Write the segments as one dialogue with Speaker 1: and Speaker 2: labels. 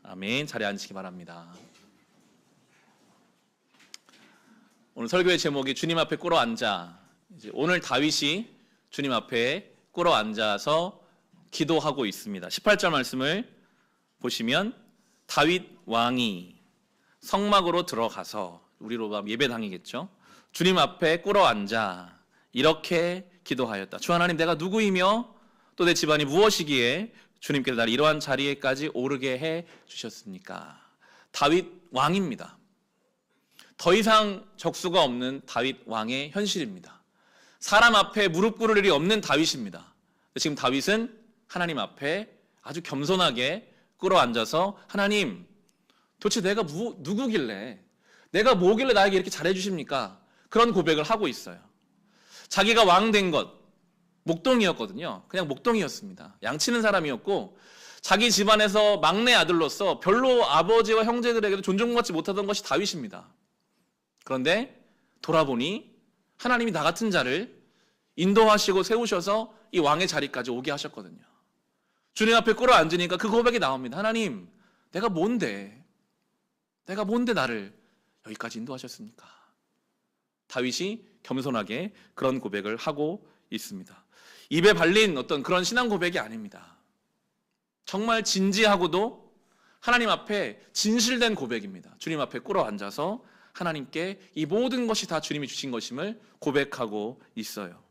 Speaker 1: 아멘. 자리에 앉으시기 바랍니다. 오늘 설교의 제목이 주님 앞에 꿇어 앉아. 오늘 다윗이 주님 앞에 꿇어 앉아서 기도하고 있습니다. 18절 말씀을 보시면 다윗 왕이 성막으로 들어가서, 우리로 가면 예배당이겠죠, 주님 앞에 꿇어 앉아 이렇게 기도하였다. 주 하나님, 내가 누구이며 또 내 집안이 무엇이기에 주님께서 나를 이러한 자리에까지 오르게 해 주셨습니까? 다윗 왕입니다. 더 이상 적수가 없는 다윗 왕의 현실입니다. 사람 앞에 무릎 꿇을 일이 없는 다윗입니다. 지금 다윗은 하나님 앞에 아주 겸손하게 꿇어 앉아서, 하나님, 도대체 내가 누구길래, 내가 뭐길래 나에게 이렇게 잘해 주십니까? 그런 고백을 하고 있어요. 자기가 왕 된 것, 목동이었거든요. 그냥 목동이었습니다. 양치는 사람이었고, 자기 집안에서 막내 아들로서 별로 아버지와 형제들에게도 존중받지 못하던 것이 다윗입니다. 그런데 돌아보니 하나님이 나 같은 자를 인도하시고 세우셔서 이 왕의 자리까지 오게 하셨거든요. 주님 앞에 꿇어 앉으니까 그 고백이 나옵니다. 하나님, 내가 뭔데 나를 여기까지 인도하셨습니까? 다윗이 겸손하게 그런 고백을 하고 있습니다. 입에 발린 어떤 그런 신앙 고백이 아닙니다. 정말 진지하고도 하나님 앞에 진실된 고백입니다. 주님 앞에 꿇어 앉아서 하나님께 이 모든 것이 다 주님이 주신 것임을 고백하고 있어요.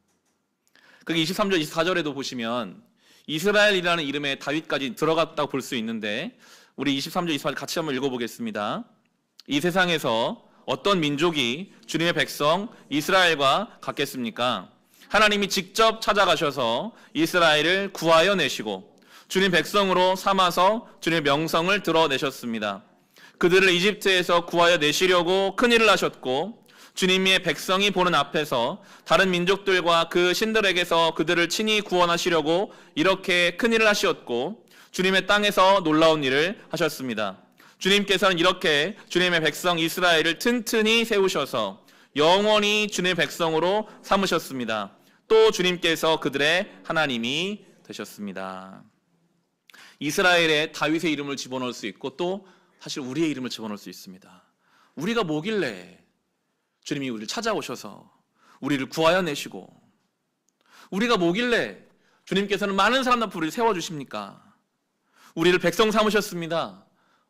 Speaker 1: 그게 23절, 24절에도 보시면 이스라엘이라는 이름에 다윗까지 들어갔다고 볼 수 있는데, 우리 23절, 24절 같이 한번 읽어보겠습니다. 이 세상에서 어떤 민족이 주님의 백성 이스라엘과 같겠습니까? 하나님이 직접 찾아가셔서 이스라엘을 구하여 내시고 주님 백성으로 삼아서 주님의 명성을 드러내셨습니다. 그들을 이집트에서 구하여 내시려고 큰일을 하셨고, 주님의 백성이 보는 앞에서 다른 민족들과 그 신들에게서 그들을 친히 구원하시려고 이렇게 큰일을 하셨고, 주님의 땅에서 놀라운 일을 하셨습니다. 주님께서는 이렇게 주님의 백성 이스라엘을 튼튼히 세우셔서 영원히 주님의 백성으로 삼으셨습니다. 또 주님께서 그들의 하나님이 되셨습니다. 이스라엘에 다윗의 이름을 집어넣을 수 있고, 또 사실 우리의 이름을 집어넣을 수 있습니다. 우리가 뭐길래 주님이 우리를 찾아오셔서 우리를 구하여 내시고, 우리가 뭐길래 주님께서는 많은 사람들 앞에 우리를 세워주십니까? 우리를 백성 삼으셨습니다.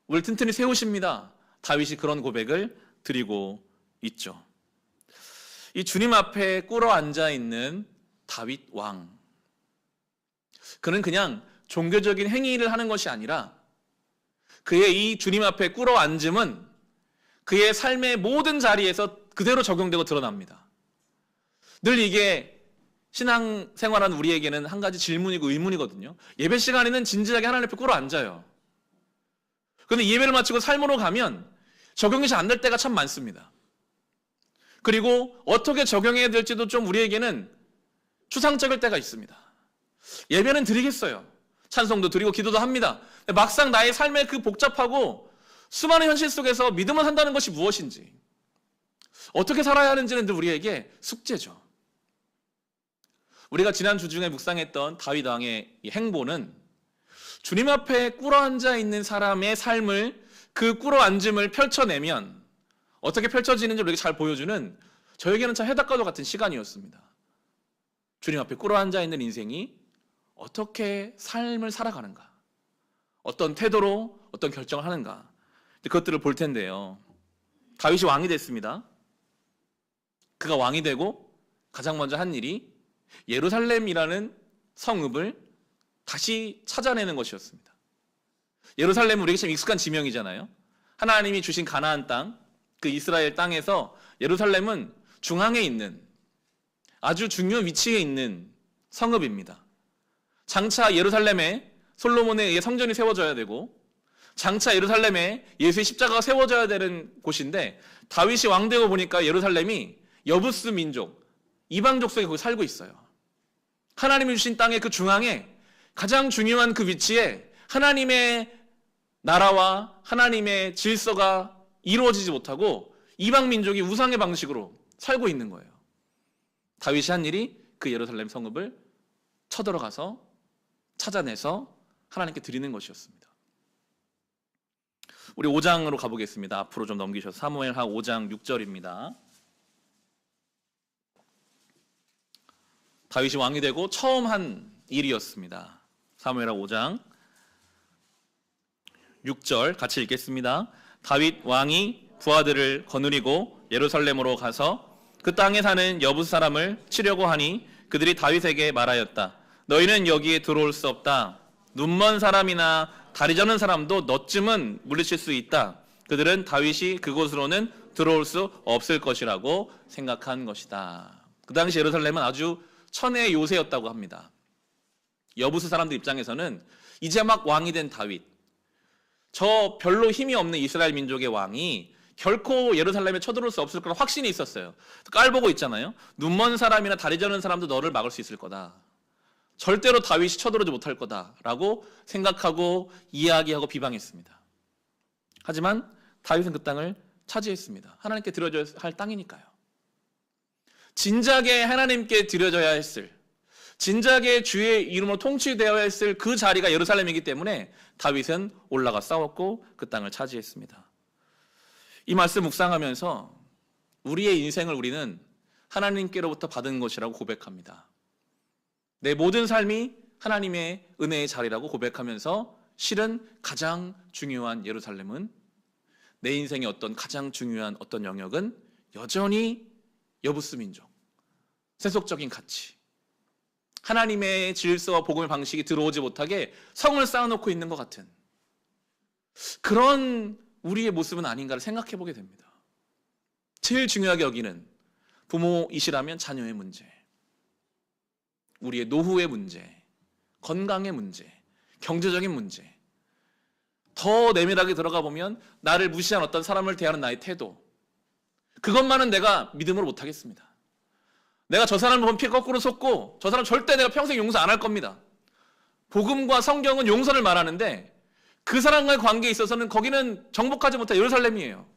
Speaker 1: 우리를 튼튼히 세우십니다. 다윗이 그런 고백을 드리고 있죠. 이 주님 앞에 꿇어 앉아있는 다윗 왕, 그는 그냥 종교적인 행위를 하는 것이 아니라 그의 이 주님 앞에 꿇어 앉음은 그의 삶의 모든 자리에서 그대로 적용되고 드러납니다. 늘 이게 신앙생활하는 우리에게는 한 가지 질문이고 의문이거든요. 예배 시간에는 진지하게 하나님 앞에 꿇어 앉아요. 그런데 예배를 마치고 삶으로 가면 적용이 잘 안 될 때가 참 많습니다. 그리고 어떻게 적용해야 될지도 좀 우리에게는 추상적일 때가 있습니다. 예배는 드리겠어요. 찬송도 드리고 기도도 합니다. 막상 나의 삶의 그 복잡하고 수많은 현실 속에서 믿음을 산다는 것이 무엇인지, 어떻게 살아야 하는지는 늘 우리에게 숙제죠. 우리가 지난 주 중에 묵상했던 다윗 왕의 이 행보는 주님 앞에 꿇어 앉아 있는 사람의 삶을, 그 꿇어 앉음을 펼쳐내면 어떻게 펼쳐지는지 우리에게 잘 보여주는, 저에게는 참 해답과도 같은 시간이었습니다. 주님 앞에 꿇어 앉아 있는 인생이 어떻게 삶을 살아가는가, 어떤 태도로 어떤 결정을 하는가, 그것들을 볼 텐데요. 다윗이 왕이 됐습니다. 그가 왕이 되고 가장 먼저 한 일이 예루살렘이라는 성읍을 다시 찾아내는 것이었습니다. 예루살렘은 우리에게 참 익숙한 지명이잖아요. 하나님이 주신 가나안 땅, 그 이스라엘 땅에서 예루살렘은 중앙에 있는 아주 중요한 위치에 있는 성읍입니다. 장차 예루살렘에 솔로몬에 의해 성전이 세워져야 되고, 장차 예루살렘에 예수의 십자가가 세워져야 되는 곳인데, 다윗이 왕되고 보니까 예루살렘이 여부스 민족, 이방 족속이 거기 살고 있어요. 하나님이 주신 땅의 그 중앙에 가장 중요한 그 위치에 하나님의 나라와 하나님의 질서가 이루어지지 못하고 이방 민족이 우상의 방식으로 살고 있는 거예요. 다윗이 한 일이 그 예루살렘 성읍을 쳐들어가서 찾아내서 하나님께 드리는 것이었습니다. 우리 5장으로 가보겠습니다. 앞으로 좀 넘기셔서 사무엘하 5장 6절입니다. 다윗이 왕이 되고 처음 한 일이었습니다. 사무엘하 5장 6절 같이 읽겠습니다. 다윗 왕이 부하들을 거느리고 예루살렘으로 가서 그 땅에 사는 여부 사람을 치려고 하니 그들이 다윗에게 말하였다. 너희는 여기에 들어올 수 없다. 눈먼 사람이나 다리 저는 사람도 너쯤은 물리칠 수 있다. 그들은 다윗이 그곳으로는 들어올 수 없을 것이라고 생각한 것이다. 그 당시 예루살렘은 아주 천혜의 요새였다고 합니다. 여부수 사람들 입장에서는 이제 막 왕이 된 다윗, 저 별로 힘이 없는 이스라엘 민족의 왕이 결코 예루살렘에 쳐들어올 수 없을 거라 확신이 있었어요. 깔보고 있잖아요. 눈먼 사람이나 다리 저는 사람도 너를 막을 수 있을 거다. 절대로 다윗이 쳐들어오지 못할 거다라고 생각하고 이야기하고 비방했습니다. 하지만 다윗은 그 땅을 차지했습니다. 하나님께 드려져야 할 땅이니까요. 진작에 하나님께 드려져야 했을, 진작에 주의 이름으로 통치되어야 했을 그 자리가 예루살렘이기 때문에 다윗은 올라가 싸웠고 그 땅을 차지했습니다. 이 말씀 묵상하면서 우리의 인생을 우리는 하나님께로부터 받은 것이라고 고백합니다. 내 모든 삶이 하나님의 은혜의 자리라고 고백하면서 실은 가장 중요한 예루살렘은, 내 인생의 어떤 가장 중요한 어떤 영역은 여전히 여부스 민족, 세속적인 가치, 하나님의 질서와 복음의 방식이 들어오지 못하게 성을 쌓아놓고 있는 것 같은 그런 우리의 모습은 아닌가를 생각해 보게 됩니다. 제일 중요하게 여기는 부모이시라면 자녀의 문제, 우리의 노후의 문제, 건강의 문제, 경제적인 문제, 더 내밀하게 들어가 보면 나를 무시한 어떤 사람을 대하는 나의 태도, 그것만은 내가 믿음으로 못하겠습니다. 내가 저 사람을 보면 피 거꾸로 솟고 저 사람 절대 내가 평생 용서 안 할 겁니다. 복음과 성경은 용서를 말하는데 그 사람과의 관계에 있어서는 거기는 정복하지 못한 예루살렘이에요.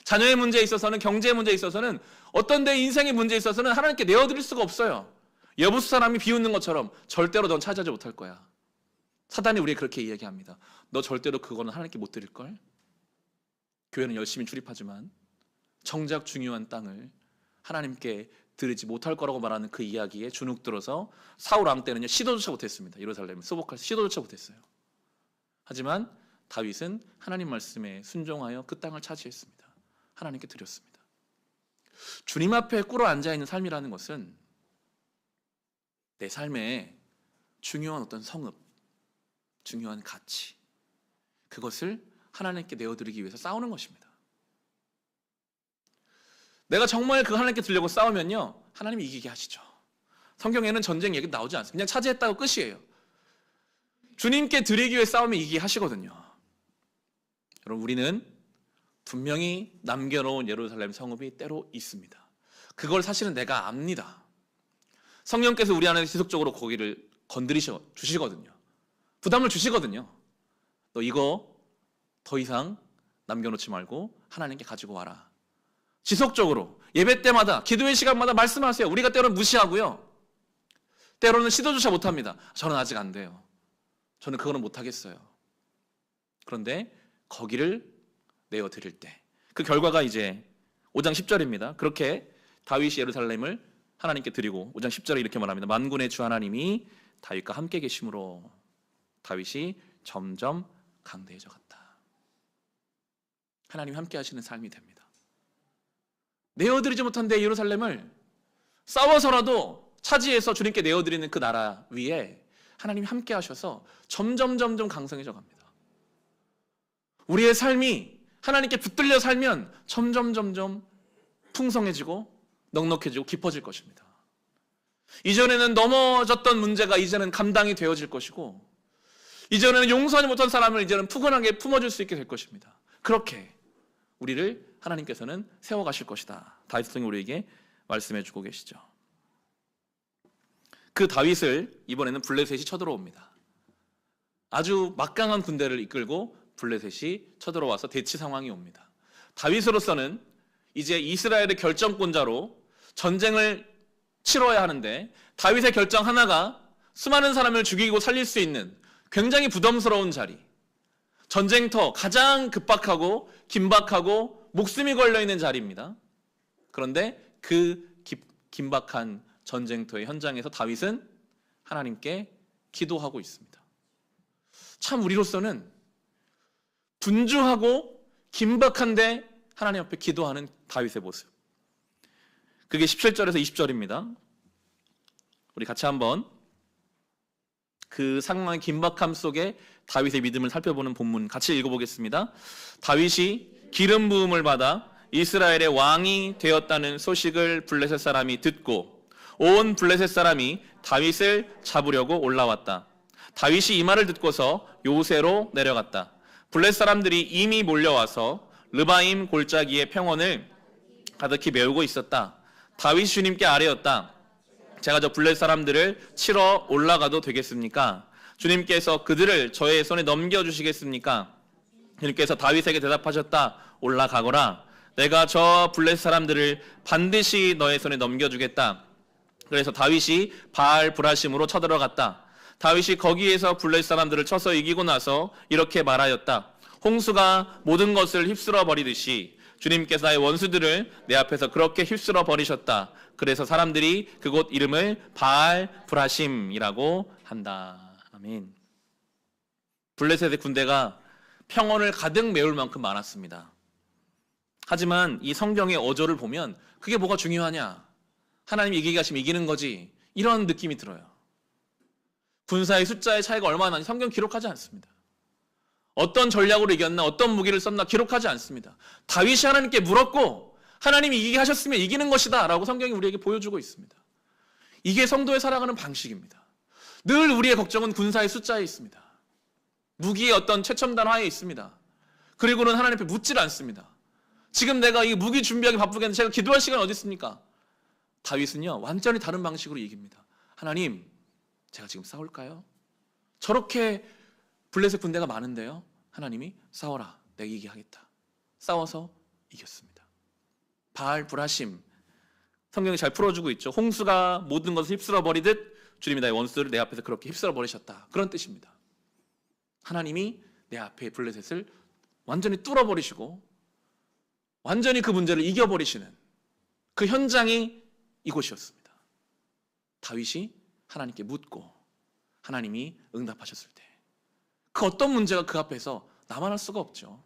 Speaker 1: 자녀의 문제에 있어서는, 경제의 문제에 있어서는, 어떤 내 인생의 문제에 있어서는 하나님께 내어드릴 수가 없어요. 여부수 사람이 비웃는 것처럼 절대로 넌 차지하지 못할 거야. 사단이 우리에게 그렇게 이야기합니다. 너 절대로 그거는 하나님께 못 드릴걸? 교회는 열심히 출입하지만 정작 중요한 땅을 하나님께 드리지 못할 거라고 말하는 그 이야기에 주눅 들어서 사울 왕 때는요, 시도조차 못했습니다. 예루살렘을 수복할 시도조차 못했어요. 하지만 다윗은 하나님 말씀에 순종하여 그 땅을 차지했습니다. 하나님께 드렸습니다. 주님 앞에 꿇어 앉아있는 삶이라는 것은 내 삶에 중요한 어떤 성읍, 중요한 가치, 그것을 하나님께 내어드리기 위해서 싸우는 것입니다. 내가 정말 그 하나님께 드리려고 싸우면요, 하나님이 이기게 하시죠. 성경에는 전쟁 얘기 나오지 않습니다. 그냥 차지했다고 끝이에요. 주님께 드리기 위해 싸우면 이기게 하시거든요. 여러분, 우리는 분명히 남겨놓은 예루살렘 성읍이 때로 있습니다. 그걸 사실은 내가 압니다. 성령께서 우리 안에 지속적으로 거기를 건드리셔 주시거든요. 부담을 주시거든요. 너 이거 더 이상 남겨놓지 말고 하나님께 가지고 와라. 지속적으로 예배 때마다, 기도의 시간마다 말씀하세요. 우리가 때로는 무시하고요, 때로는 시도조차 못합니다. 저는 아직 안 돼요. 저는 그거는 못하겠어요. 그런데 거기를 내어드릴 때 그 결과가 이제 5장 10절입니다. 그렇게 다윗이 예루살렘을 하나님께 드리고 5장 10절에 이렇게 말합니다. 만군의 주 하나님이 다윗과 함께 계심으로 다윗이 점점 강대해져 갔다. 하나님이 함께 하시는 삶이 됩니다. 내어드리지 못한 내 예루살렘을 싸워서라도 차지해서 주님께 내어드리는 그 나라 위에 하나님이 함께 하셔서 점점 강성해져 갑니다. 우리의 삶이 하나님께 붙들려 살면 점점 풍성해지고 넉넉해지고 깊어질 것입니다. 이전에는 넘어졌던 문제가 이제는 감당이 되어질 것이고, 이전에는 용서하지 못한 사람을 이제는 푸근하게 품어줄 수 있게 될 것입니다. 그렇게 우리를 하나님께서는 세워가실 것이다. 다윗을 통해 우리에게 말씀해주고 계시죠. 그 다윗을 이번에는 블레셋이 쳐들어옵니다. 아주 막강한 군대를 이끌고 블레셋이 쳐들어와서 대치 상황이 옵니다. 다윗으로서는 이제 이스라엘의 결정권자로 전쟁을 치러야 하는데, 다윗의 결정 하나가 수많은 사람을 죽이고 살릴 수 있는 굉장히 부담스러운 자리, 전쟁터 가장 급박하고 긴박하고 목숨이 걸려있는 자리입니다. 그런데 그 긴박한 전쟁터의 현장에서 다윗은 하나님께 기도하고 있습니다. 참 우리로서는 분주하고 긴박한데 하나님 앞에 기도하는 다윗의 모습, 그게 17절에서 20절입니다. 우리 같이 한번 그 상황의 긴박함 속에 다윗의 믿음을 살펴보는 본문 같이 읽어보겠습니다. 다윗이 기름 부음을 받아 이스라엘의 왕이 되었다는 소식을 블레셋 사람이 듣고 온 블레셋 사람이 다윗을 잡으려고 올라왔다. 다윗이 이 말을 듣고서 요새로 내려갔다. 블레셋 사람들이 이미 몰려와서 르바임 골짜기의 평원을 가득히 메우고 있었다. 다윗이 주님께 아뢰었다. 제가 저 블레셋 사람들을 치러 올라가도 되겠습니까? 주님께서 그들을 저의 손에 넘겨주시겠습니까? 주님께서 다윗에게 대답하셨다. 올라가거라. 내가 저 블레셋 사람들을 반드시 너의 손에 넘겨주겠다. 그래서 다윗이 바알 브라심으로 쳐들어갔다. 다윗이 거기에서 블레셋 사람들을 쳐서 이기고 나서 이렇게 말하였다. 홍수가 모든 것을 휩쓸어 버리듯이 주님께서 나의 원수들을 내 앞에서 그렇게 휩쓸어 버리셨다. 그래서 사람들이 그곳 이름을 바알 브라심이라고 한다. 아멘. 블레셋의 군대가 평원을 가득 메울 만큼 많았습니다. 하지만 이 성경의 어조를 보면 그게 뭐가 중요하냐? 하나님이 이기게 하시면 이기는 거지. 이런 느낌이 들어요. 군사의 숫자의 차이가 얼마나 나는지 성경 기록하지 않습니다. 어떤 전략으로 이겼나, 어떤 무기를 썼나 기록하지 않습니다. 다윗이 하나님께 물었고 하나님이 이기게 하셨으면 이기는 것이다 라고 성경이 우리에게 보여주고 있습니다. 이게 성도의 살아가는 방식입니다. 늘 우리의 걱정은 군사의 숫자에 있습니다. 무기의 어떤 최첨단 화에 있습니다. 그리고는 하나님 앞에 묻질 않습니다. 지금 내가 이 무기 준비하기 바쁘겠는데 제가 기도할 시간 어디 있습니까? 다윗은요 완전히 다른 방식으로 이깁니다. 하나님, 제가 지금 싸울까요? 저렇게 블레셋 군대가 많은데요, 하나님이 싸워라, 내가 이기게 하겠다. 싸워서 이겼습니다. 바알 브라심, 성경이 잘 풀어주고 있죠. 홍수가 모든 것을 휩쓸어 버리듯 주님이 나의 원수들을 내 앞에서 그렇게 휩쓸어 버리셨다. 그런 뜻입니다. 하나님이 내 앞에 블레셋을 완전히 뚫어버리시고 완전히 그 문제를 이겨버리시는 그 현장이 이곳이었습니다. 다윗이 하나님께 묻고 하나님이 응답하셨을 때 그 어떤 문제가 그 앞에서 남아날 수가 없죠.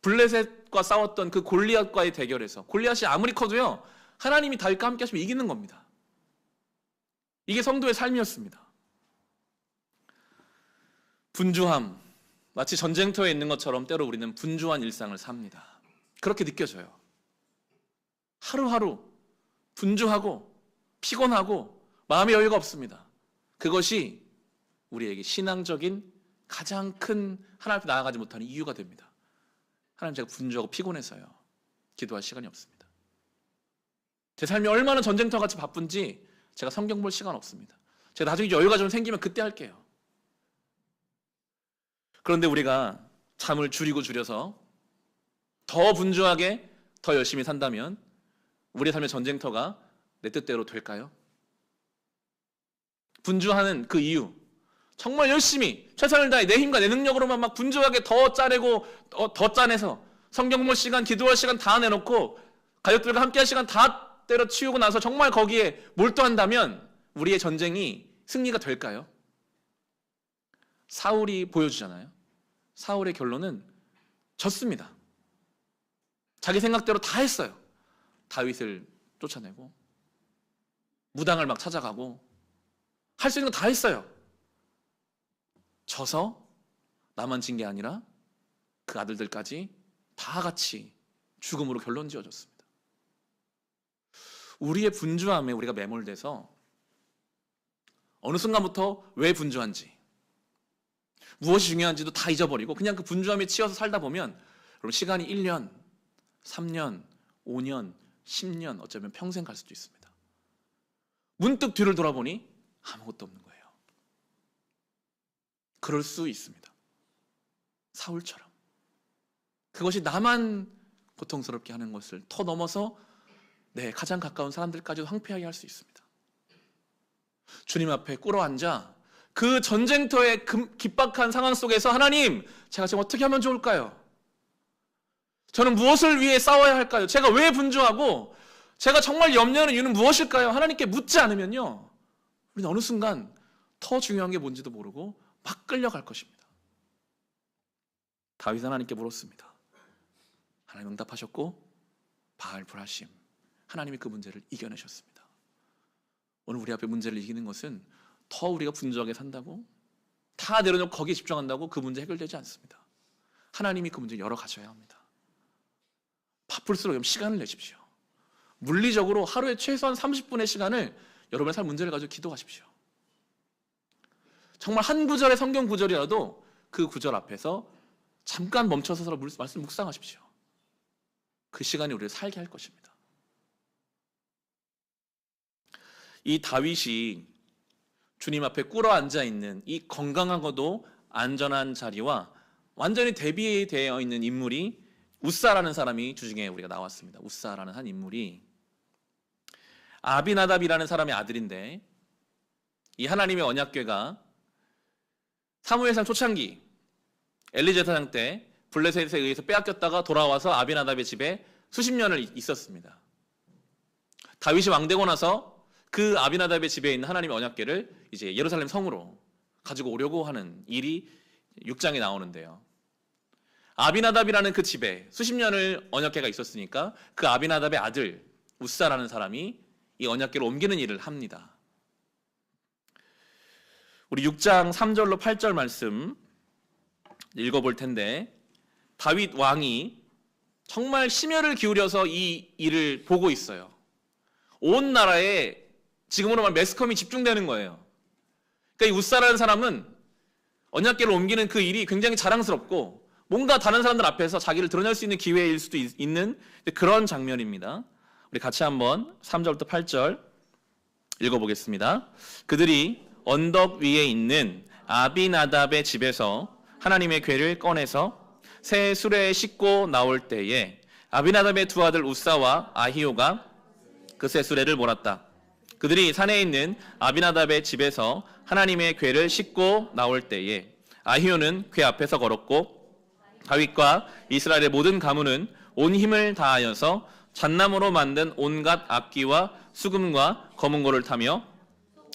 Speaker 1: 블레셋과 싸웠던 그 골리앗과의 대결에서 골리앗이 아무리 커도요 하나님이 다윗과 함께 하시면 이기는 겁니다. 이게 성도의 삶이었습니다. 분주함, 마치 전쟁터에 있는 것처럼 때로 우리는 분주한 일상을 삽니다. 그렇게 느껴져요. 하루하루 분주하고 피곤하고 마음의 여유가 없습니다. 그것이 우리에게 신앙적인 가장 큰 하나님 앞에 나아가지 못하는 이유가 됩니다. 하나님, 제가 분주하고 피곤해서요 기도할 시간이 없습니다. 제 삶이 얼마나 전쟁터같이 바쁜지 제가 성경 볼 시간 없습니다. 제가 나중에 여유가 좀 생기면 그때 할게요. 그런데 우리가 잠을 줄여서 더 분주하게 더 열심히 산다면 우리의 삶의 전쟁터가 내 뜻대로 될까요? 분주하는 그 이유, 정말 열심히 최선을 다해 내 힘과 내 능력으로만 막 분주하게 더 짜내고 더 짜내서 성경 볼 시간, 기도할 시간 다 내놓고 가족들과 함께할 시간 다 때려치우고 나서 정말 거기에 몰두한다면 우리의 전쟁이 승리가 될까요? 사울이 보여주잖아요. 사울의 결론은 졌습니다. 자기 생각대로 다 했어요. 다윗을 쫓아내고 무당을 막 찾아가고 할 수 있는 거 다 했어요. 져서 나만 진 게 아니라 그 아들들까지 다 같이 죽음으로 결론 지어졌습니다. 우리의 분주함에 우리가 매몰돼서 어느 순간부터 왜 분주한지, 무엇이 중요한지도 다 잊어버리고 그냥 그 분주함에 치여서 살다 보면 여러분 시간이 1년, 3년, 5년, 10년 어쩌면 평생 갈 수도 있습니다. 문득 뒤를 돌아보니 아무것도 없는 거예요. 그럴 수 있습니다. 사울처럼. 그것이 나만 고통스럽게 하는 것을 더 넘어서 내 가장 가까운 사람들까지도 황폐하게 할 수 있습니다. 주님 앞에 꿇어앉아 그 전쟁터의 긴박한 상황 속에서 하나님, 제가 지금 어떻게 하면 좋을까요? 저는 무엇을 위해 싸워야 할까요? 제가 왜 분주하고 제가 정말 염려하는 이유는 무엇일까요? 하나님께 묻지 않으면요, 우리는 어느 순간 더 중요한 게 뭔지도 모르고 막 끌려갈 것입니다. 다윗은 하나님께 물었습니다. 하나님 응답하셨고 바알불하심, 하나님이 그 문제를 이겨내셨습니다. 오늘 우리 앞에 문제를 이기는 것은 더 우리가 분주하게 산다고, 다 내려놓고 거기에 집중한다고 그 문제 해결되지 않습니다. 하나님이 그 문제를 열어가셔야 합니다. 바쁠수록 시간을 내십시오. 물리적으로 하루에 최소한 30분의 시간을 여러분의 삶 문제를 가지고 기도하십시오. 정말 한 구절의 성경 구절이라도 그 구절 앞에서 잠깐 멈춰서서 말씀 묵상하십시오. 그 시간이 우리를 살게 할 것입니다. 이 다윗이 주님 앞에 꿇어 앉아 있는 이 건강하고도 안전한 자리와 완전히 대비되어 있는 인물이 우사라는 사람이 주중에 우리가 나왔습니다. 우사라는 한 인물이 아비나답이라는 사람의 아들인데, 이 하나님의 언약궤가 사무엘상 초창기 엘리제 사장 때 블레셋에 의해서 빼앗겼다가 돌아와서 아비나답의 집에 수십 년을 있었습니다. 다윗이 왕되고 나서 그 아비나답의 집에 있는 하나님의 언약궤를 이제 예루살렘 성으로 가지고 오려고 하는 일이 6장에 나오는데요. 아비나답이라는 그 집에 수십 년을 언약궤가 있었으니까 그 아비나답의 아들 우사라는 사람이 이 언약궤를 옮기는 일을 합니다. 우리 6장 3절로 8절 말씀 읽어볼 텐데, 다윗 왕이 정말 심혈을 기울여서 이 일을 보고 있어요. 온 나라에 지금으로 말하면 매스컴이 집중되는 거예요. 그러니까 이 우사라는 사람은 언약궤를 옮기는 그 일이 굉장히 자랑스럽고 뭔가 다른 사람들 앞에서 자기를 드러낼 수 있는 기회일 수도 있는 그런 장면입니다. 우리 같이 한번 3절부터 8절 읽어보겠습니다. 그들이 언덕 위에 있는 아비나답의 집에서 하나님의 궤를 꺼내서 새 수레에 싣고 나올 때에 아비나답의 두 아들 우사와 아히오가 그 새 수레를 몰았다. 그들이 산에 있는 아비나답의 집에서 하나님의 궤를 싣고 나올 때에 아히오는 궤 앞에서 걸었고 다윗과 이스라엘의 모든 가문은 온 힘을 다하여서 잣나무로 만든 온갖 악기와 수금과 검은고를 타며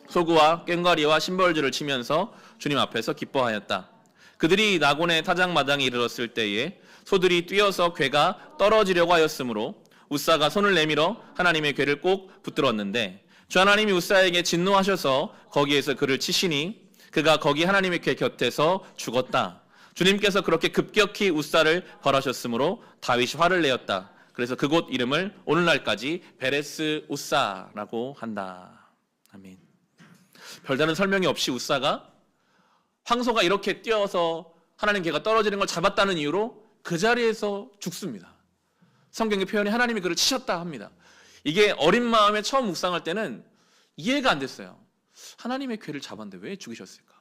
Speaker 1: 소구와 꽹과리와 심벌주를 치면서 주님 앞에서 기뻐하였다. 그들이 나곤의 타작마당에 이르렀을 때에 소들이 뛰어서 궤가 떨어지려고 하였으므로 우사가 손을 내밀어 하나님의 궤를 꼭 붙들었는데 주 하나님이 우사에게 진노하셔서 거기에서 그를 치시니 그가 거기 하나님의 궤 곁에서 죽었다. 주님께서 그렇게 급격히 우사를 벌하셨으므로 다윗이 화를 내었다. 그래서 그곳 이름을 오늘날까지 베레스 우사라고 한다. 아멘. 별다른 설명이 없이 우사가 황소가 이렇게 뛰어서 하나님 궤가 떨어지는 걸 잡았다는 이유로 그 자리에서 죽습니다. 성경의 표현이 하나님이 그를 치셨다 합니다. 이게 어린 마음에 처음 묵상할 때는 이해가 안 됐어요. 하나님의 궤를 잡았는데 왜 죽이셨을까?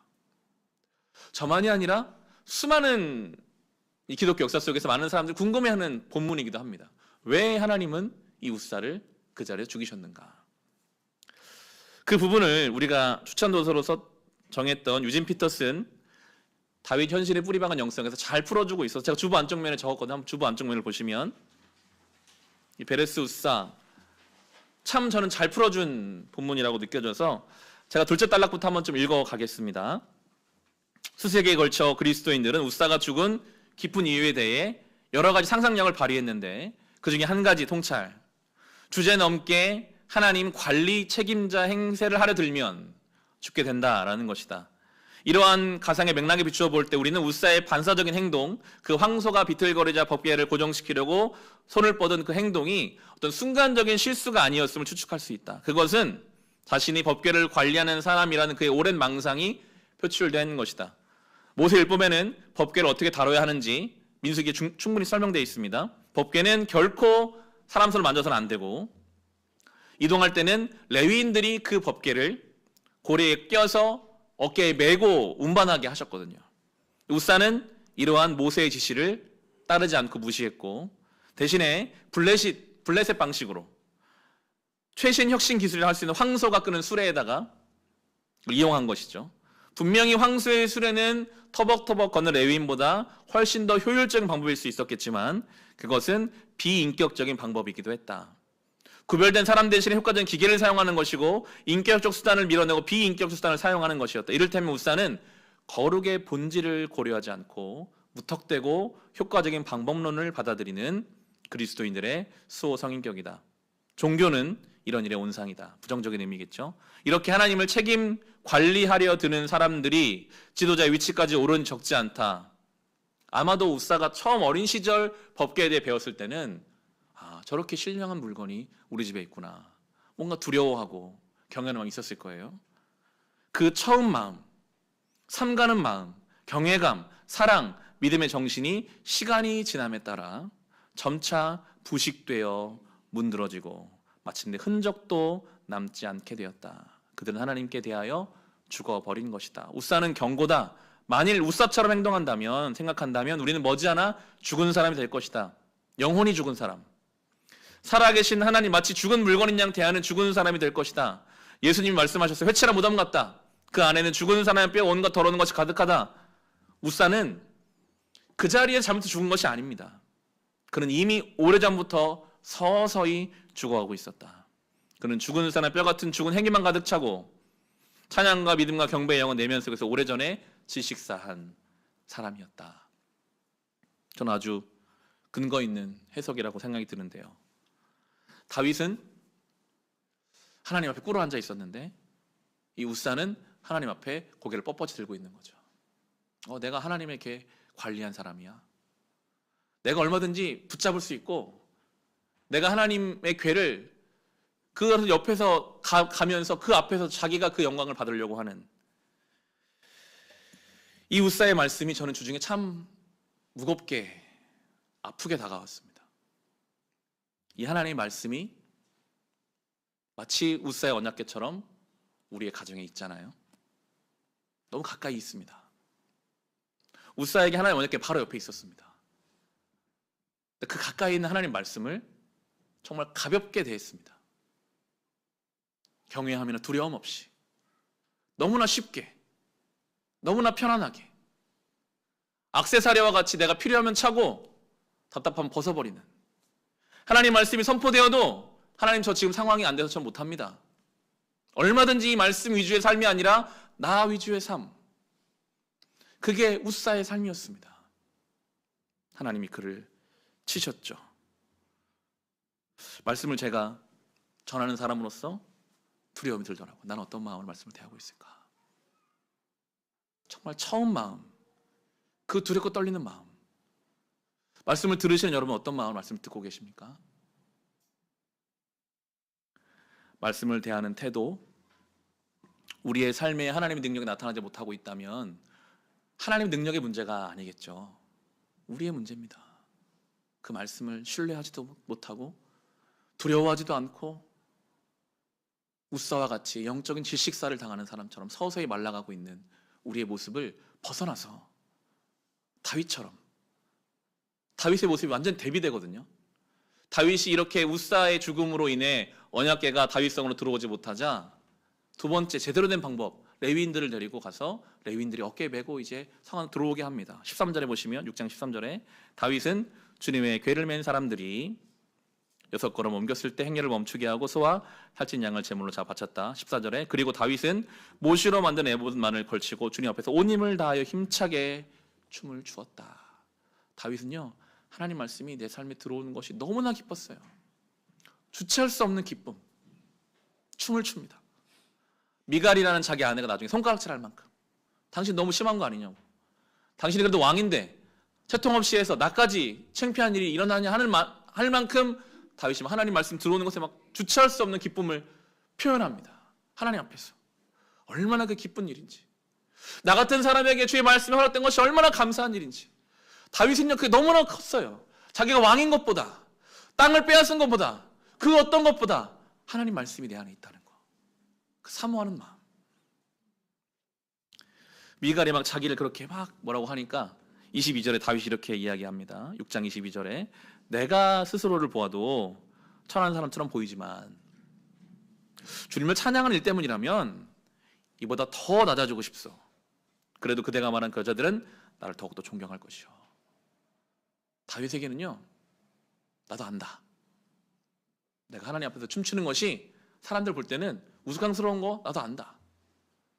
Speaker 1: 저만이 아니라 수많은 이 기독교 역사 속에서 많은 사람들이 궁금해하는 본문이기도 합니다. 왜 하나님은 이 우사를 그 자리에서 죽이셨는가? 그 부분을 우리가 추천도서로서 정했던 유진 피터슨 다윗 현실의 뿌리박은 영성에서 잘 풀어주고 있어서 제가 주부 안쪽면에 적었거든요. 한번 주부 안쪽면을 보시면 이 베레스 우사 참 저는 잘 풀어준 본문이라고 느껴져서 제가 둘째 단락부터 한번 좀 읽어가겠습니다. 수세기에 걸쳐 그리스도인들은 우사가 죽은 깊은 이유에 대해 여러 가지 상상력을 발휘했는데 그 중에 한 가지 통찰, 주제넘게 하나님 관리 책임자 행세를 하려 들면 죽게 된다라는 것이다. 이러한 가상의 맥락에 비추어 볼 때 우리는 우사의 반사적인 행동, 그 황소가 비틀거리자 법궤를 고정시키려고 손을 뻗은 그 행동이 어떤 순간적인 실수가 아니었음을 추측할 수 있다. 그것은 자신이 법궤를 관리하는 사람이라는 그의 오랜 망상이 표출된 것이다. 모세율법에는 법궤를 어떻게 다뤄야 하는지 민수기에 충분히 설명되어 있습니다. 법궤는 결코 사람 손을 만져서는 안 되고 이동할 때는 레위인들이 그 법궤를 고리에 껴서 어깨에 메고 운반하게 하셨거든요. 우사는 이러한 모세의 지시를 따르지 않고 무시했고 대신에 블레셋 방식으로 최신 혁신 기술을 할 수 있는 황소가 끄는 수레에다가 이용한 것이죠. 분명히 황소의 수레는 터벅터벅 걷는 레위인보다 훨씬 더 효율적인 방법일 수 있었겠지만 그것은 비인격적인 방법이기도 했다. 구별된 사람 대신에 효과적인 기계를 사용하는 것이고 인격적 수단을 밀어내고 비인격적 수단을 사용하는 것이었다. 이를테면 우사는 거룩의 본질을 고려하지 않고 무턱대고 효과적인 방법론을 받아들이는 그리스도인들의 수호 성인격이다. 종교는 이런 일의 온상이다. 부정적인 의미겠죠. 이렇게 하나님을 책임 관리하려 드는 사람들이 지도자의 위치까지 오르니 적지 않다. 아마도 우사가 처음 어린 시절 법계에 대해 배웠을 때는 저렇게 신령한 물건이 우리 집에 있구나. 뭔가 두려워하고 경외하는 마음이 있었을 거예요. 그 처음 마음, 삼가는 마음, 경외감, 사랑, 믿음의 정신이 시간이 지남에 따라 점차 부식되어 문드러지고 마침내 흔적도 남지 않게 되었다. 그들은 하나님께 대하여 죽어버린 것이다. 우사는 경고다. 만일 우사처럼 생각한다면 우리는 머지않아 죽은 사람이 될 것이다. 영혼이 죽은 사람. 살아계신 하나님, 마치 죽은 물건인 양 대하는 죽은 사람이 될 것이다. 예수님이 말씀하셨어요. 회칠한 무덤 같다. 그 안에는 죽은 사람의 뼈 온갖 더러운 것이 가득하다. 우사는 그 자리에 잘못해서 죽은 것이 아닙니다. 그는 이미 오래전부터 서서히 죽어가고 있었다. 그는 죽은 사람의 뼈 같은 죽은 행위만 가득 차고 찬양과 믿음과 경배의 영혼 내면 속에서 오래전에 질식사한 사람이었다. 저는 아주 근거 있는 해석이라고 생각이 드는데요. 다윗은 하나님 앞에 꿇어 앉아 있었는데 이 우사는 하나님 앞에 고개를 뻣뻣이 들고 있는 거죠. 내가 하나님에게 관리한 사람이야. 내가 얼마든지 붙잡을 수 있고 내가 하나님의 궤를 그 옆에서 가면서 그 앞에서 자기가 그 영광을 받으려고 하는 이 우사의 말씀이 저는 주중에 참 무겁게 아프게 다가왔습니다. 이 하나님의 말씀이 마치 우사의 언약궤처럼 우리의 가정에 있잖아요. 너무 가까이 있습니다. 우사에게 하나님의 언약궤 바로 옆에 있었습니다. 그 가까이 있는 하나님 말씀을 정말 가볍게 대했습니다. 경외함이나 두려움 없이 너무나 쉽게, 너무나 편안하게 액세서리와 같이 내가 필요하면 차고 답답하면 벗어버리는 하나님 말씀이 선포되어도 하나님 저 지금 상황이 안 돼서 전 못합니다. 얼마든지 이 말씀 위주의 삶이 아니라 나 위주의 삶, 그게 우사의 삶이었습니다. 하나님이 그를 치셨죠. 말씀을 제가 전하는 사람으로서 두려움이 들더라고요. 난 어떤 마음으로 말씀을 대하고 있을까? 정말 처음 마음, 그 두렵고 떨리는 마음. 말씀을 들으시는 여러분 어떤 마음으로 말씀을 듣고 계십니까? 말씀을 대하는 태도, 우리의 삶에 하나님의 능력이 나타나지 못하고 있다면 하나님의 능력의 문제가 아니겠죠. 우리의 문제입니다. 그 말씀을 신뢰하지도 못하고 두려워하지도 않고 우사와 같이 영적인 질식사를 당하는 사람처럼 서서히 말라가고 있는 우리의 모습을 벗어나서 다윗처럼, 다윗의 모습이 완전 대비되거든요. 다윗이 이렇게 우사의 죽음으로 인해 언약궤가 다윗성으로 들어오지 못하자 두 번째 제대로 된 방법, 레위인들을 데리고 가서 레위인들이 어깨에 메고 이제 성 안에 들어오게 합니다. 13절에 보시면 6장 13절에 다윗은 주님의 궤를 맨 사람들이 6걸음 옮겼을 때 행렬을 멈추게 하고 소와 살찐 양을 제물로 잡아 바쳤다. 14절에 그리고 다윗은 못으로 만든 에봇만을 걸치고 주님 앞에서 온 힘을 다하여 힘차게 춤을 추었다. 다윗은요, 하나님 말씀이 내 삶에 들어오는 것이 너무나 기뻤어요. 주체할 수 없는 기쁨, 춤을 춥니다. 미갈이라는 자기 아내가 나중에 손가락질할 만큼 당신 너무 심한 거 아니냐고, 당신이 그래도 왕인데 채통 없이 해서 나까지 창피한 일이 일어나냐 할 만큼 다윗이 하나님 말씀 들어오는 것에 막 주체할 수 없는 기쁨을 표현합니다. 하나님 앞에서 얼마나 그 기쁜 일인지, 나 같은 사람에게 주의 말씀이 허락된 것이 얼마나 감사한 일인지. 다윗은요, 그게 너무나 컸어요. 자기가 왕인 것보다, 땅을 빼앗은 것보다, 그 어떤 것보다 하나님 말씀이 내 안에 있다는 거, 그 사모하는 마음. 미갈이 막 자기를 그렇게 막 뭐라고 하니까 22절에 다윗이 이렇게 이야기합니다. 6장 22절에 내가 스스로를 보아도 천한 사람처럼 보이지만 주님을 찬양하는 일 때문이라면 이보다 더 낮아지고 싶소. 그래도 그대가 말한 그 여자들은 나를 더욱더 존경할 것이요. 다윗에게는요, 나도 안다. 내가 하나님 앞에서 춤추는 것이 사람들 볼 때는 우스꽝스러운 거 나도 안다.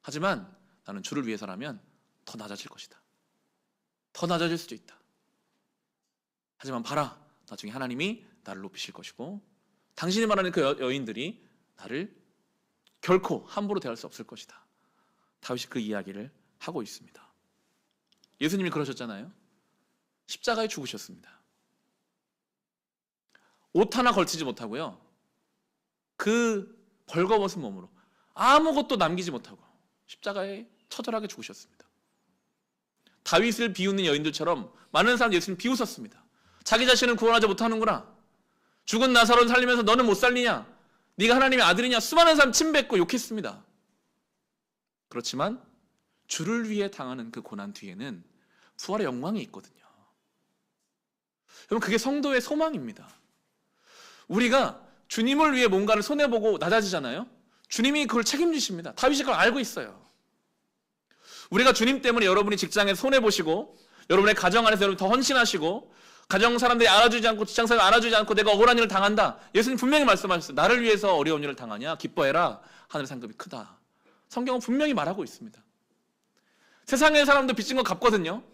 Speaker 1: 하지만 나는 주를 위해서라면 더 낮아질 것이다. 더 낮아질 수도 있다. 하지만 봐라, 나중에 하나님이 나를 높이실 것이고 당신이 말하는 그 여인들이 나를 결코 함부로 대할 수 없을 것이다. 다윗이 그 이야기를 하고 있습니다. 예수님이 그러셨잖아요. 십자가에 죽으셨습니다. 옷 하나 걸치지 못하고요, 그 벌거벗은 몸으로 아무것도 남기지 못하고 십자가에 처절하게 죽으셨습니다. 다윗을 비웃는 여인들처럼 많은 사람 예수님 비웃었습니다. 자기 자신을 구원하지 못하는구나. 죽은 나사로를 살리면서 너는 못 살리냐? 네가 하나님의 아들이냐? 수많은 사람 침뱉고 욕했습니다. 그렇지만 주를 위해 당하는 그 고난 뒤에는 부활의 영광이 있거든요. 여러분, 그게 성도의 소망입니다. 우리가 주님을 위해 뭔가를 손해보고 낮아지잖아요. 주님이 그걸 책임지십니다. 다윗이 그걸 알고 있어요. 우리가 주님 때문에 여러분이 직장에서 손해보시고 여러분의 가정 안에서 여러분 더 헌신하시고 가정 사람들이 알아주지 않고 직장 사람이 알아주지 않고 내가 억울한 일을 당한다. 예수님 분명히 말씀하셨어요. 나를 위해서 어려운 일을 당하냐? 기뻐해라. 하늘의 상급이 크다. 성경은 분명히 말하고 있습니다. 세상의 사람도 빚진 거 갚거든요.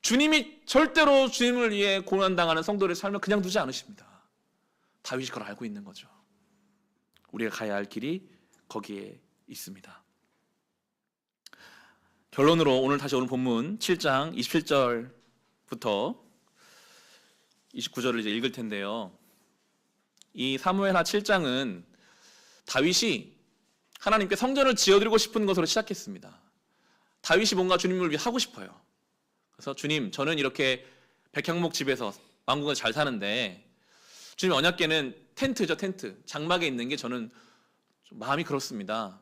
Speaker 1: 주님이 절대로 주님을 위해 고난당하는 성도를 살면 그냥 두지 않으십니다. 다윗이 그걸 알고 있는 거죠. 우리가 가야 할 길이 거기에 있습니다. 결론으로 오늘 본문 7장 27절부터 29절을 이제 읽을 텐데요. 이 사무엘하 7장은 다윗이 하나님께 성전을 지어드리고 싶은 것으로 시작했습니다. 다윗이 뭔가 주님을 위해 하고 싶어요. 그래서 주님, 저는 이렇게 백향목 집에서 왕궁에서 잘 사는데 주님 언약궤는 텐트죠, 텐트. 장막에 있는 게 저는 좀 마음이 그렇습니다.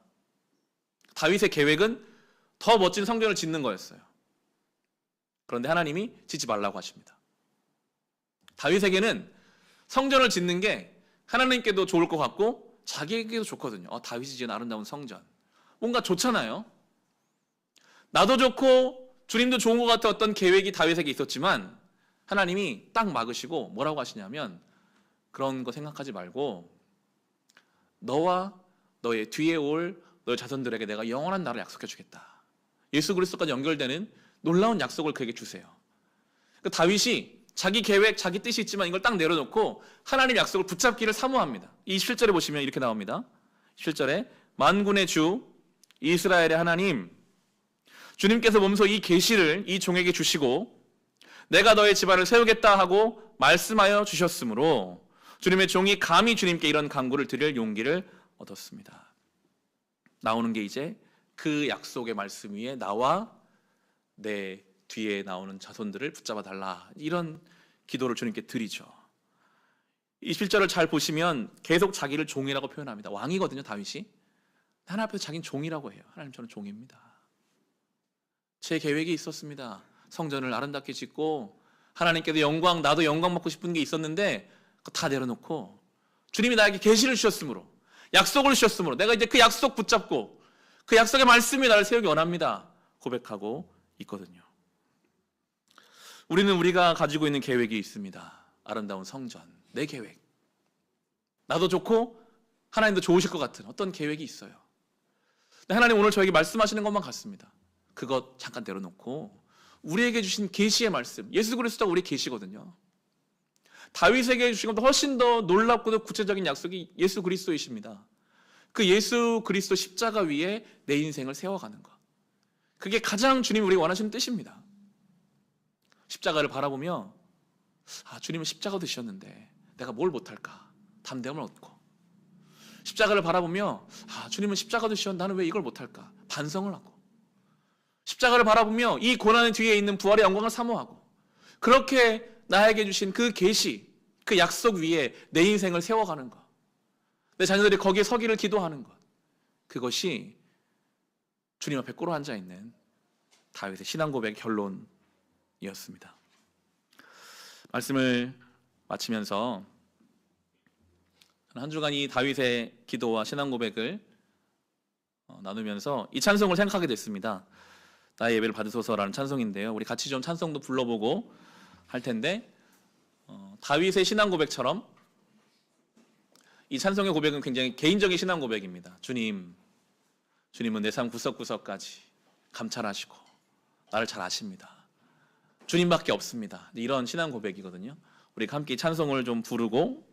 Speaker 1: 다윗의 계획은 더 멋진 성전을 짓는 거였어요. 그런데 하나님이 짓지 말라고 하십니다. 다윗에게는 성전을 짓는 게 하나님께도 좋을 것 같고 자기에게도 좋거든요. 다윗이 지은 아름다운 성전. 뭔가 좋잖아요. 나도 좋고 주님도 좋은 것 같은 어떤 계획이 다윗에게 있었지만 하나님이 딱 막으시고 뭐라고 하시냐면 그런 거 생각하지 말고 너와 너의 뒤에 올 너의 자손들에게 내가 영원한 나라를 약속해 주겠다. 예수 그리스도까지 연결되는 놀라운 약속을 그에게 주세요. 그러니까 다윗이 자기 계획, 자기 뜻이 있지만 이걸 딱 내려놓고 하나님 약속을 붙잡기를 사모합니다. 27절에 보시면 이렇게 나옵니다. 27절에 만군의 주 이스라엘의 하나님, 주님께서 몸소 이 계시를 이 종에게 주시고 내가 너의 집안을 세우겠다 하고 말씀하여 주셨으므로 주님의 종이 감히 주님께 이런 간구를 드릴 용기를 얻었습니다. 나오는 게 이제 그 약속의 말씀 위에 나와 내 뒤에 나오는 자손들을 붙잡아 달라, 이런 기도를 주님께 드리죠. 27절을 잘 보시면 계속 자기를 종이라고 표현합니다. 왕이거든요, 다윗이. 하나님 앞에서 자기는 종이라고 해요. 하나님, 저는 종입니다. 제 계획이 있었습니다. 성전을 아름답게 짓고 하나님께도 영광, 나도 영광 받고 싶은 게 있었는데 그거 다 내려놓고 주님이 나에게 계시를 주셨으므로, 약속을 주셨으므로 내가 이제 그 약속 붙잡고 그 약속의 말씀이 나를 세우기 원합니다 고백하고 있거든요. 우리는 우리가 가지고 있는 계획이 있습니다. 아름다운 성전, 내 계획. 나도 좋고 하나님도 좋으실 것 같은 어떤 계획이 있어요. 근데 하나님 오늘 저에게 말씀하시는 것만 같습니다. 그것 잠깐 내려놓고 우리에게 주신 계시의 말씀, 예수 그리스도가 우리 계시거든요. 다윗에게 주신 것보다 훨씬 더 놀랍고도 구체적인 약속이 예수 그리스도이십니다. 그 예수 그리스도 십자가 위에 내 인생을 세워가는 것, 그게 가장 주님이 우리가 원하시는 뜻입니다. 십자가를 바라보며 주님은 십자가 드셨는데 내가 뭘 못할까 담대함을 얻고, 십자가를 바라보며 주님은 십자가 드셨는데 나는 왜 이걸 못할까 반성을 하고, 십자가를 바라보며 이 고난의 뒤에 있는 부활의 영광을 사모하고, 그렇게 나에게 주신 그 계시, 그 약속 위에 내 인생을 세워가는 것, 내 자녀들이 거기에 서기를 기도하는 것, 그것이 주님 앞에 꿇어 앉아있는 다윗의 신앙 고백의 결론이었습니다. 말씀을 마치면서 한 주간 이 다윗의 기도와 신앙 고백을 나누면서 이 찬송을 생각하게 됐습니다. 나의 예배를 받으소서라는 찬송인데요. 우리 같이 좀 찬송도 불러보고 할 텐데 다윗의 신앙 고백처럼 이 찬송의 고백은 굉장히 개인적인 신앙 고백입니다. 주님은 내 삶 구석구석까지 감찰하시고 나를 잘 아십니다. 주님밖에 없습니다. 이런 신앙 고백이거든요. 우리가 함께 찬송을 좀 부르고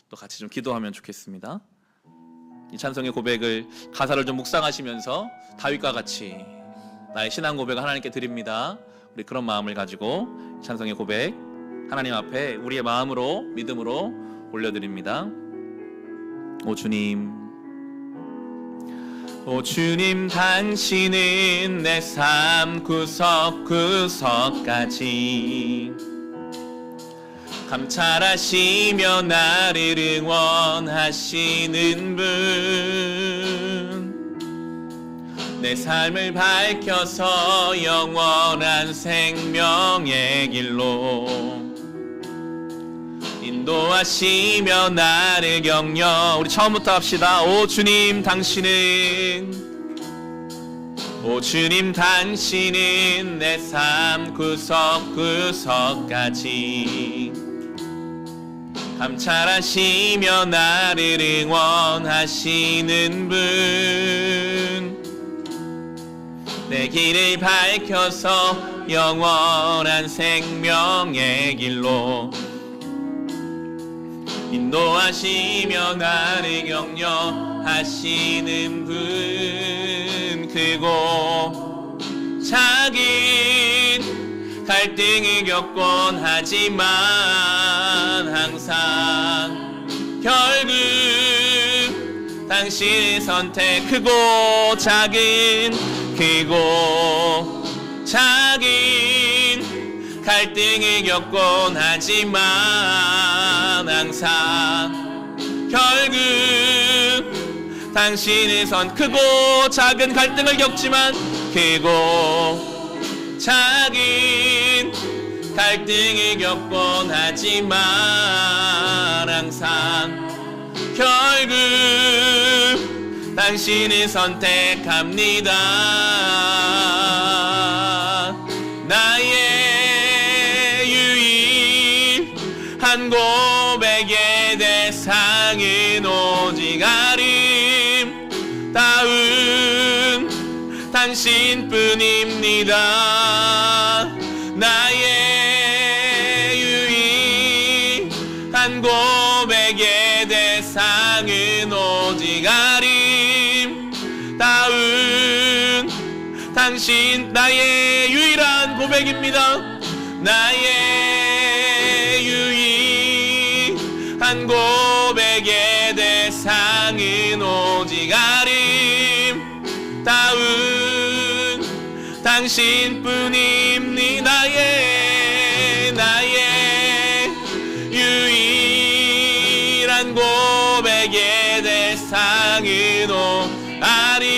Speaker 1: 또 같이 좀 기도하면 좋겠습니다. 이 찬송의 고백을 가사를 좀 묵상하시면서 다윗과 같이 나의 신앙 고백을 하나님께 드립니다. 우리 그런 마음을 가지고 찬송의 고백 하나님 앞에 우리의 마음으로 믿음으로 올려드립니다. 오 주님 당신은 내 삶 구석구석까지 감찰하시며 나를 응원하시는 분 내 삶을 밝혀서 영원한 생명의 길로 인도하시며 나를 격려 우리 처음부터 합시다. 오 주님 당신은 내 삶 구석구석까지 감찰하시며 나를 응원하시는 분 내 길을 밝혀서 영원한 생명의 길로 인도하시며 나를 격려하시는 분 크고 작은 갈등을 겪곤 하지만 항상 결국 당신의 선택 크고 작은 갈등을 겪곤 하지만 항상 결국 당신의 선 크고 작은 갈등을 겪지만 크고 작은 갈등을 겪곤 하지만 항상 결국 당신을 선택합니다. 나의 유일한 고백의 대상은 오직 아름다운 당신뿐입니다. 나의 유일한 고백의 대상은 오직 아름다운 당신 나의 유일한 고백입니다. 나의 유일한 고백의 대상은 오직 아름다운 당신뿐입니다. 나의 유일한 고백의 대상은 아름다운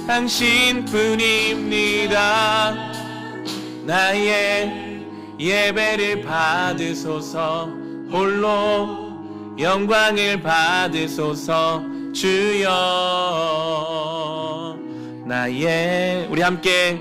Speaker 1: 당신뿐입니다. 나의 예배를 받으소서 홀로 영광을 받으소서 주여. 우리 함께